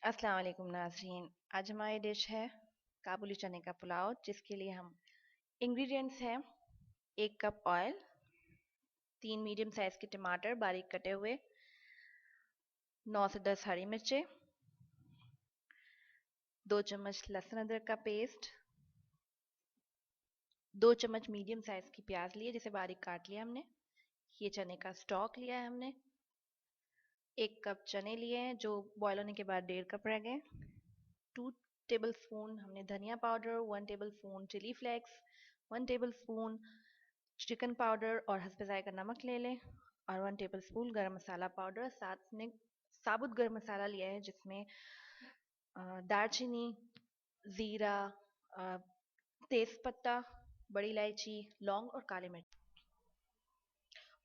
अस्सलाम वालेकुम नाज़रीन। आज हमारी डिश है काबुली चने का पुलाव, जिसके लिए हम इंग्रेडिएंट्स हैं: 1 कप ऑयल, 3 मीडियम साइज़ के टमाटर बारीक कटे हुए, 9 से 10 हरी मिर्चें, 2 चम्मच लहसुन अदरक का पेस्ट, 2 चम्मच मीडियम साइज़ की प्याज लिए जिसे बारीक काट लिया हमने। ये चने का स्टॉक लिया है हमने। 1 कप चने लिए हैं जो बॉयल होने के बाद 1.5 कप रह गए। 2 टेबल स्पून हमने धनिया powder, 1 tablespoon chilli flakes, 1 tablespoon chicken powder और हस्ब ज़ायक़ा नमक ले लें, और 1 टेबल स्पून गरम मसाला पाउडर। साथ में साबुत गरम मसाला लिया है जिसमें दालचीनी, ज़ीरा, तेज़पत्ता, बड़ी इलायची, लौंग और काली मिर्च।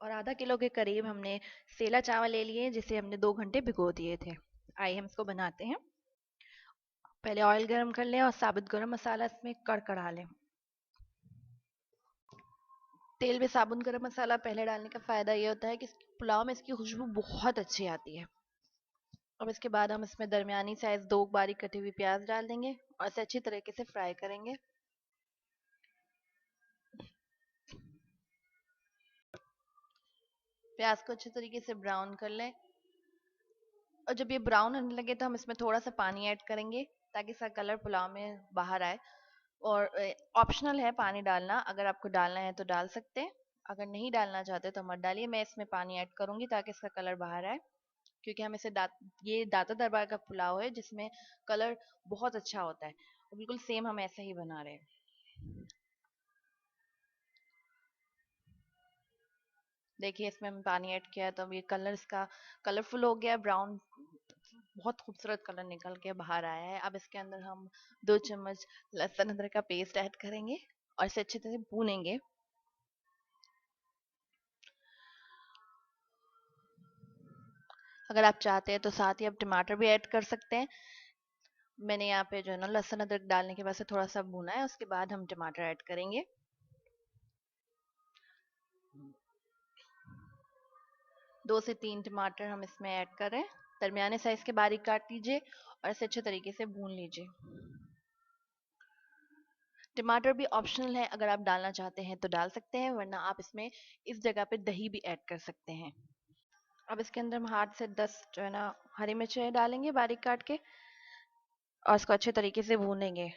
और आधा किलो के करीब हमने सेला चावल ले लिए जिसे हमने 2 घंटे भिगो दिए थे। आइए हम इसको बनाते हैं। पहले ऑयल गरम कर लें और साबुत गरम मसाला इसमें कड़कड़ा लें। तेल में साबुत गरम मसाला पहले डालने का फ़ायदा ये होता है कि पुलाव में इसकी खुशबू बहुत अच्छी आती है। अब इसके बाद हम इसमें दरमियानी साइज़ 2 बारीक कटी हुई प्याज डाल देंगे और इसे अच्छी तरीके से फ्राई करेंगे। प्याज को अच्छे तरीके से ब्राउन कर लें, और जब ये ब्राउन होने लगे तो हम इसमें थोड़ा सा पानी ऐड करेंगे ताकि इसका कलर पुलाव में बाहर आए। और ऑप्शनल है पानी डालना, अगर आपको डालना है तो डाल सकते हैं, अगर नहीं डालना चाहते तो मत डालिए। मैं इसमें पानी ऐड करूंगी ताकि इसका कलर बाहर आए, क्योंकि हम ये दाता दरबार का पुलाव है जिसमें कलर बहुत अच्छा होता है, और बिल्कुल सेम हम ऐसा ही बना रहे हैं। देखिए इसमें हम पानी ऐड किया है तो अब ये कलर इसका कलरफुल हो गया, ब्राउन, बहुत खूबसूरत कलर निकल के बाहर आया है। अब इसके अंदर हम 2 चम्मच लहसुन अदरक का पेस्ट ऐड करेंगे और इसे अच्छे तरह से भूनेंगे। अगर आप चाहते हैं तो साथ ही आप टमाटर भी ऐड कर सकते हैं। मैंने यहाँ पे जो है ना लहसुन अदरक डालने के बाद से थोड़ा सा भूना है, उसके बाद हम टमाटर ऐड करेंगे। 2 से 3 टमाटर हम इसमें ऐड करें, दरमियाने साइज के बारीक काट लीजिए और इसे अच्छे तरीके से भून लीजिए। टमाटर भी ऑप्शनल है, अगर आप डालना चाहते हैं तो डाल सकते हैं, वरना आप इसमें इस जगह पे दही भी ऐड कर सकते हैं। अब इसके अंदर हम 8 से 10 जो है ना हरी मिर्चें डालेंगे बारीक काट के, और इसको अच्छे तरीके से भूनेंगे।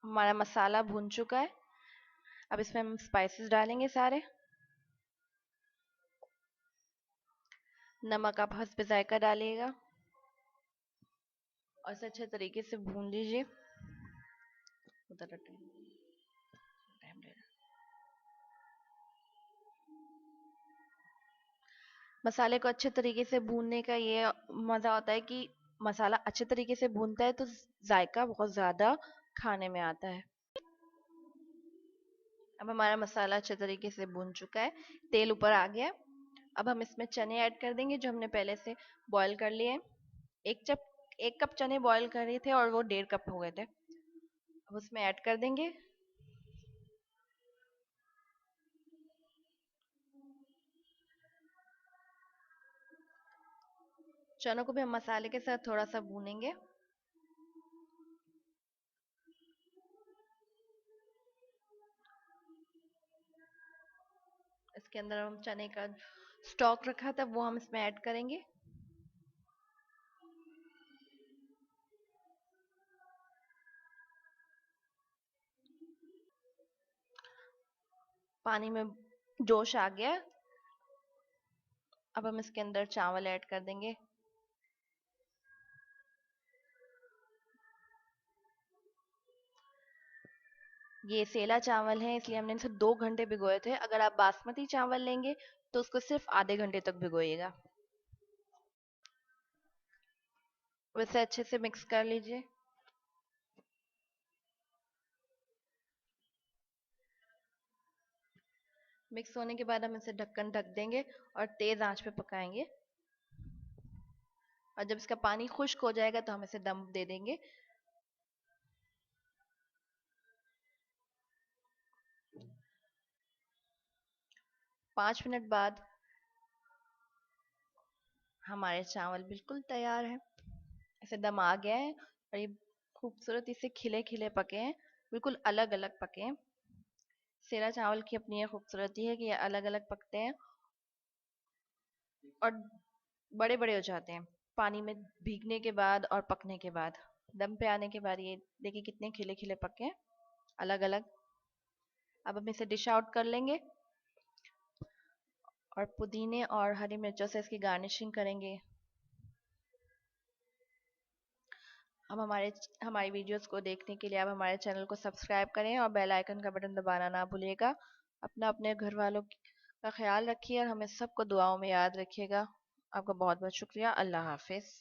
हमारा मसाला भून चुका है। अब इसमें हम स्पाइसेस डालेंगे सारे। नमक आप हस्ब जायका डालिएगा और इसे अच्छे तरीके से भून लीजिए। उधर टाइम ले रहा। मसाले को अच्छे तरीके से भूनने का ये मज़ा होता है कि मसाला अच्छे तरीके से भूनता है तो जायका बहुत ज़्यादा खाने में आता है। अब हमारा मसाला अच्छे तरीके से भून चुका है, तेल ऊपर आ गया। अब हम इसमें चने ऐड कर देंगे जो हमने पहले से बॉईल कर लिए हैं। एक कप 1 कप चने बॉईल करे थे और वो 1.5 कप हो गए थे। अब उसमें ऐड कर देंगे। चनों को भी हम मसाले के साथ थोड़ा सा भूनेंगे। इसके अंदर हम चने का स्टॉक रखा था वो हम इसमें ऐड करेंगे। पानी में जोश आ गया। अब हम इसके अंदर चावल ऐड कर देंगे। ये सेला चावल है इसलिए हमने इसे 2 घंटे भिगोए थे। अगर आप बासमती चावल लेंगे तो उसको सिर्फ आधे घंटे तक भिगोइएगा। वैसे अच्छे से मिक्स कर लीजिए। मिक्स होने के बाद हम इसे ढक्कन ढक देंगे और तेज आंच पे पकाएंगे, और जब इसका पानी खुश्क हो जाएगा तो हम इसे दम दे देंगे। 5 मिनट बाद हमारे चावल बिल्कुल तैयार है। ऐसे दम आ गया है और ये खूबसूरती से खिले खिले पके हैं, बिल्कुल अलग अलग पके हैं। सेरा चावल की अपनी ये खूबसूरती है कि ये अलग अलग पकते हैं और बड़े बड़े हो जाते हैं पानी में भीगने के बाद और पकने के बाद। दम पे आने के बाद ये देखिए कितने खिले खिले पके हैं, अलग अलग। अब हम इसे डिश आउट कर लेंगे और पुदीने और हरी मिर्चों से इसकी गार्निशिंग करेंगे। हम हमारी वीडियोस को देखने के लिए आप हमारे चैनल को सब्सक्राइब करें और बेल आइकन का बटन दबाना ना भूलिएगा। अपना अपने घर वालों का ख्याल रखिए और हमें सबको दुआओं में याद रखिएगा। आपका बहुत बहुत शुक्रिया। अल्लाह हाफिज।